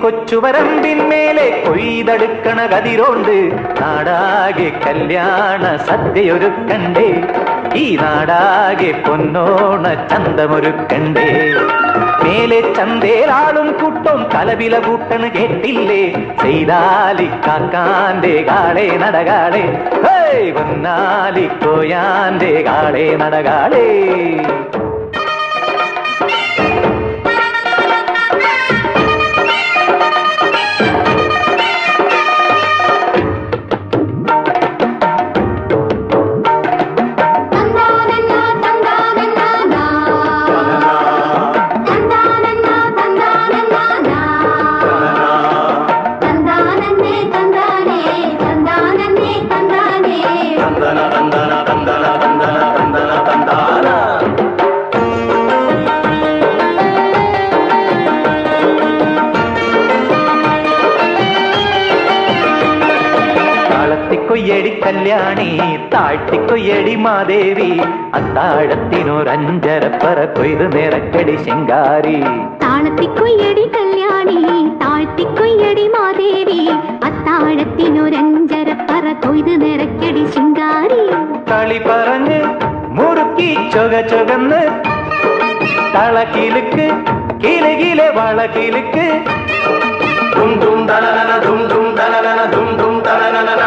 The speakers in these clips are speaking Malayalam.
കൊച്ചുവരമ്പിന്മേലെ കൊയ്തെടുക്കണ കതിരോണ്ട് നാടാകെ കല്യാണ സദ്യയൊരുക്കണ്ടേ, ഈ നാടാകെ പൊന്നോണ ചന്തമൊരുക്കണ്ടേ. മേലെ ചന്തേലാളും കൂട്ടം കലവില കൂട്ടണ് കേട്ടില്ലേ, ചെയ്താലിക്കാക്കാന്റെ കാളെ നടകാളെ, വന്നാലിക്കോയാന്റെ കാളെ നടകാളേ. കൊയ്യടി കല്യാണി താഴ്ത്തിക്കൊയ്യടി മാദേവി, അത്താഴത്തിനൊരഞ്ചരപ്പറ കൊയ്ത് നിറക്കടി ശിങ്കാരി. താളത്തിക്കൊയ്യടി കല്യാണി താഴ്ത്തിക്കൊയ്യടി മാദേവി, അത്താഴത്തിനൊരഞ്ചരപ്പറ കൊയ്ത് നിറക്കടി ശിങ്കാരി. കളി പറഞ്ഞ് മുറുക്കി ചൊകന്ന് തളക്കിലുക്ക് കിലകിലെ വളകിലുക്ക്, ദും ദും തലനന ദും ദും തലനന ദും ദും തലനന.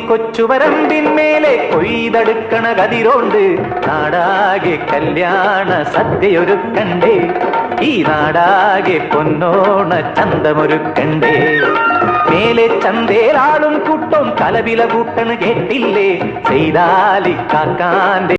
കൊച്ചുവരമ്പിന്മേലെ കൊയ്തെടുക്കണ കതിരോണ്ട് നാടാകെ കല്യാണ സദ്യയൊരുക്കണ്ടേ, ഈ നാടാകെ പൊന്നോണ ചന്തമൊരുക്കണ്ടേ. മേലെ ചന്തേലാളും കൂട്ടം കലവില കൂട്ടണ് കേട്ടില്ലേ, ചെയ്താലിക്കാക്കാന്റെ